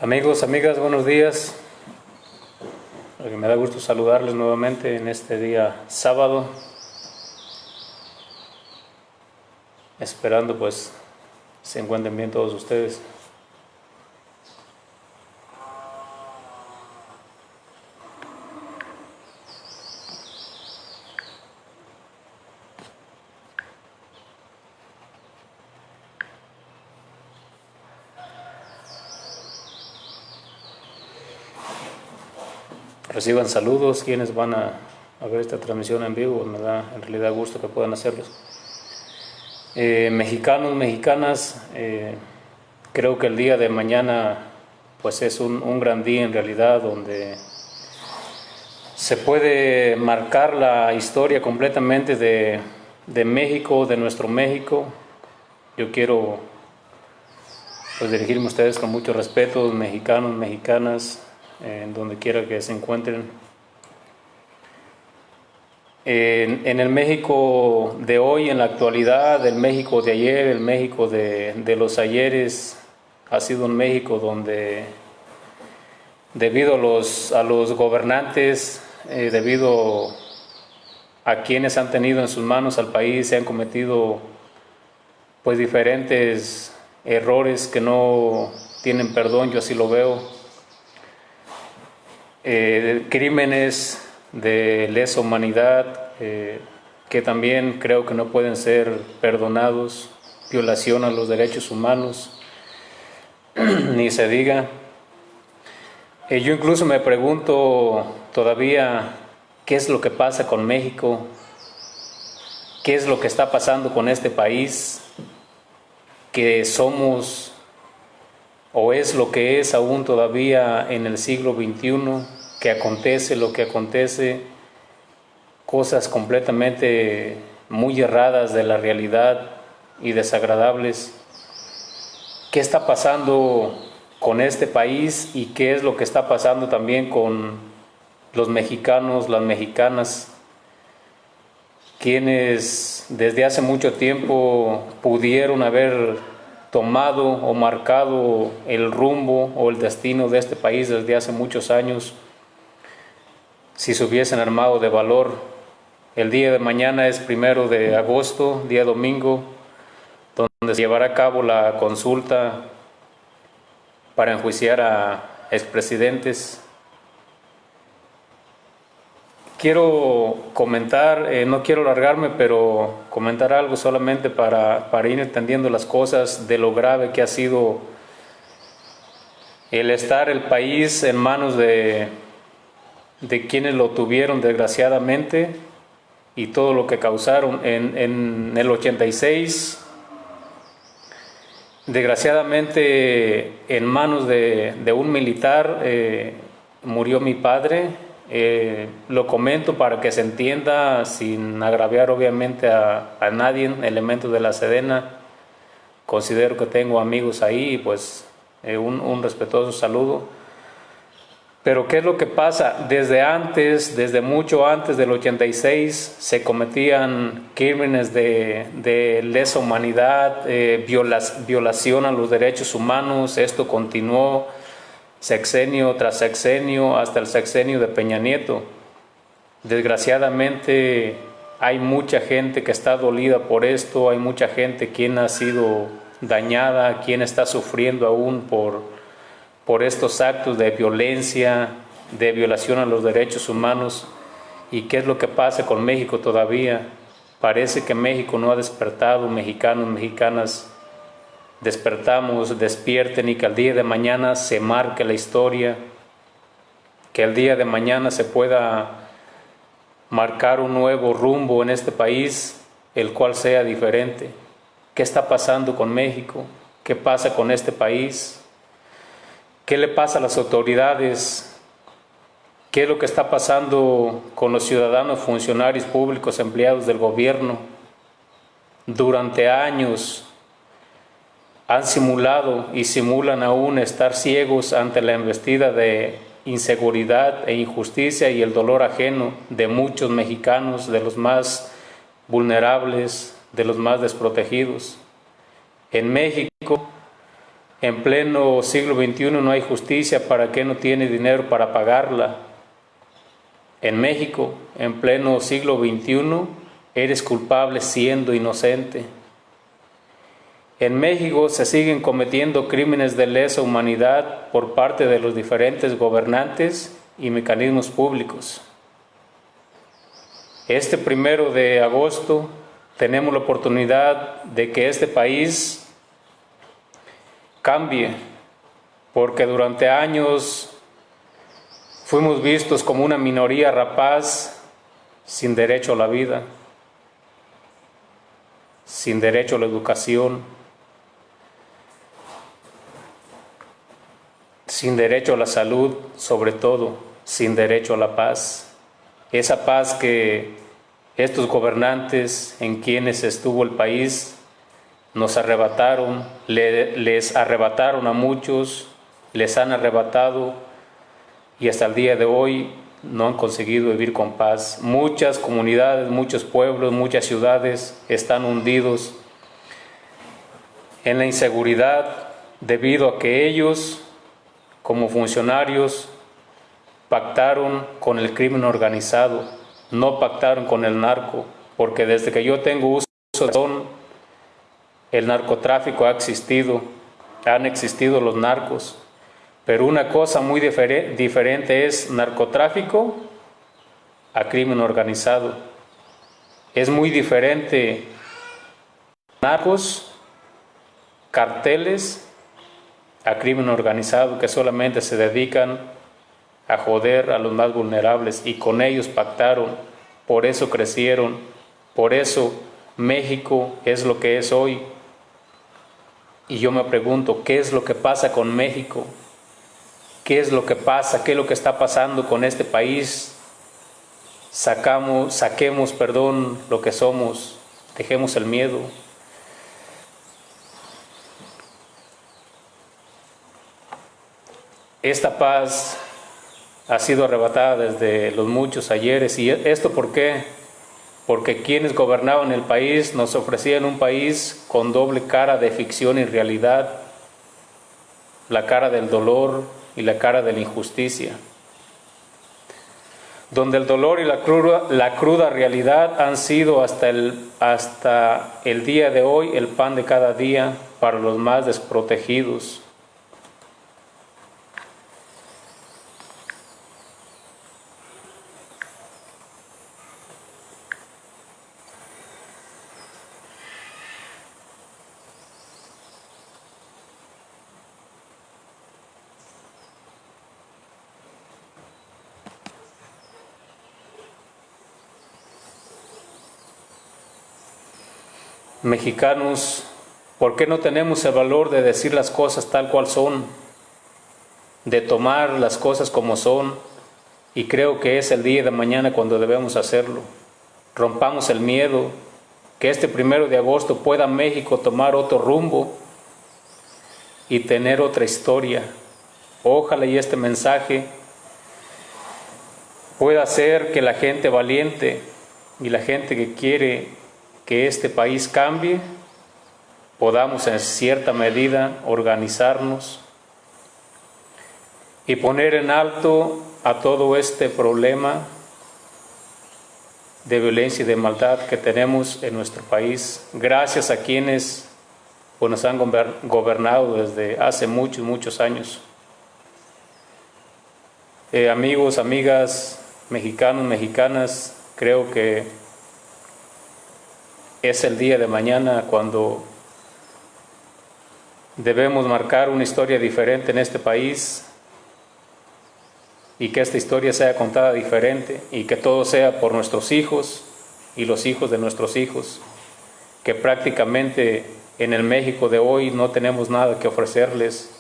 Amigos, amigas, buenos días. Me da gusto saludarles nuevamente en este día sábado, esperando pues se encuentren bien todos ustedes. Reciban saludos quienes van a ver esta transmisión en vivo. Me da en realidad gusto que puedan hacerlos. Mexicanos, mexicanas, creo que el día de mañana pues es un gran día en realidad, donde se puede marcar la historia completamente de México, de nuestro México. Yo quiero pues dirigirme a ustedes con mucho respeto, mexicanos, mexicanas, en donde quiera que se encuentren. En el México de hoy, en la actualidad, el México de ayer, el México de los ayeres, ha sido un México donde, debido a los gobernantes, debido a quienes han tenido en sus manos al país, se han cometido pues diferentes errores que no tienen perdón, yo así lo veo. Crímenes de lesa humanidad que también creo que no pueden ser perdonados, violación a los derechos humanos, ni se diga. Yo incluso me pregunto todavía qué es lo que pasa con México, qué es lo que está pasando con este país, que somos o es lo que es aún todavía en el siglo XXI, que acontece lo que acontece, cosas completamente muy erradas de la realidad y desagradables. ¿Qué está pasando con este país y qué es lo que está pasando también con los mexicanos, las mexicanas, quienes desde hace mucho tiempo pudieron haber tomado o marcado el rumbo o el destino de este país desde hace muchos años, si se hubiesen armado de valor? El día de mañana es 1 de agosto, día domingo, donde se llevará a cabo la consulta para enjuiciar a expresidentes. Quiero comentar, no quiero alargarme, pero comentar algo solamente para ir entendiendo las cosas de lo grave que ha sido el estar el país en manos de quienes lo tuvieron desgraciadamente, y todo lo que causaron en el 86. Desgraciadamente en manos de un militar murió mi padre. Lo comento para que se entienda, sin agraviar obviamente a nadie, elementos de la Sedena. Considero que tengo amigos ahí, pues un respetuoso saludo. Pero ¿qué es lo que pasa? Desde antes, desde mucho antes del 86, se cometían crímenes de lesa humanidad, violación a los derechos humanos. Esto continuó sexenio tras sexenio hasta el sexenio de Peña Nieto. Desgraciadamente hay mucha gente que está dolida por esto, hay mucha gente quien ha sido dañada, quien está sufriendo aún por estos actos de violencia, de violación a los derechos humanos. ¿Y qué es lo que pasa con México todavía? Parece que México no ha despertado. Mexicanos, mexicanas, despertamos, despierten, y que el día de mañana se marque la historia, que el día de mañana se pueda marcar un nuevo rumbo en este país, el cual sea diferente. ¿Qué está pasando con México? ¿Qué pasa con este país? ¿Qué le pasa a las autoridades? ¿Qué es lo que está pasando con los ciudadanos, funcionarios públicos, empleados del gobierno? Durante años han simulado y simulan aún estar ciegos ante la embestida de inseguridad e injusticia y el dolor ajeno de muchos mexicanos, de los más vulnerables, de los más desprotegidos. En México En pleno siglo XXI no hay justicia para quien no tiene dinero para pagarla. En México, en pleno siglo XXI, eres culpable siendo inocente. En México se siguen cometiendo crímenes de lesa humanidad por parte de los diferentes gobernantes y mecanismos públicos. Este 1 de agosto tenemos la oportunidad de que este país cambie, porque durante años fuimos vistos como una minoría rapaz sin derecho a la vida, sin derecho a la educación, sin derecho a la salud, sobre todo, sin derecho a la paz. Esa paz que estos gobernantes en quienes estuvo el país nos arrebataron, les arrebataron a muchos, les han arrebatado y hasta el día de hoy no han conseguido vivir con paz. Muchas comunidades, muchos pueblos, muchas ciudades están hundidos en la inseguridad debido a que ellos, como funcionarios, pactaron con el crimen organizado, no pactaron con el narco, porque desde que yo tengo uso de razón, el narcotráfico ha existido, han existido los narcos, pero una cosa muy diferente es narcotráfico a crimen organizado. Es muy diferente narcos, carteles, a crimen organizado que solamente se dedican a joder a los más vulnerables y con ellos pactaron, por eso crecieron, por eso México es lo que es hoy. Y yo me pregunto, ¿qué es lo que pasa con México? ¿Qué es lo que pasa? ¿Qué es lo que está pasando con este país? Saquemos, lo que somos, dejemos el miedo. Esta paz ha sido arrebatada desde los muchos ayeres. ¿Y esto por qué? Porque quienes gobernaban el país nos ofrecían un país con doble cara de ficción y realidad, la cara del dolor y la cara de la injusticia, donde el dolor y la cruda realidad han sido hasta el día de hoy el pan de cada día para los más desprotegidos. Mexicanos, ¿por qué no tenemos el valor de decir las cosas tal cual son? De tomar las cosas como son, y creo que es el día de mañana cuando debemos hacerlo. Rompamos el miedo, que este 1 de agosto pueda México tomar otro rumbo y tener otra historia. Ojalá y este mensaje pueda hacer que la gente valiente y la gente que quiere que este país cambie, podamos en cierta medida organizarnos y poner en alto a todo este problema de violencia y de maldad que tenemos en nuestro país, gracias a quienes nos han gobernado desde hace muchos años. Amigos, amigas, mexicanos, mexicanas, creo que es el día de mañana cuando debemos marcar una historia diferente en este país y que esta historia sea contada diferente y que todo sea por nuestros hijos y los hijos de nuestros hijos, que prácticamente en el México de hoy no tenemos nada que ofrecerles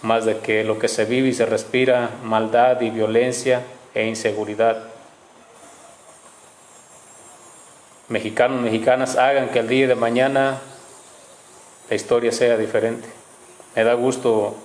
más de que lo que se vive y se respira, maldad y violencia e inseguridad. Mexicanos, mexicanas, hagan que el día de mañana la historia sea diferente. Me da gusto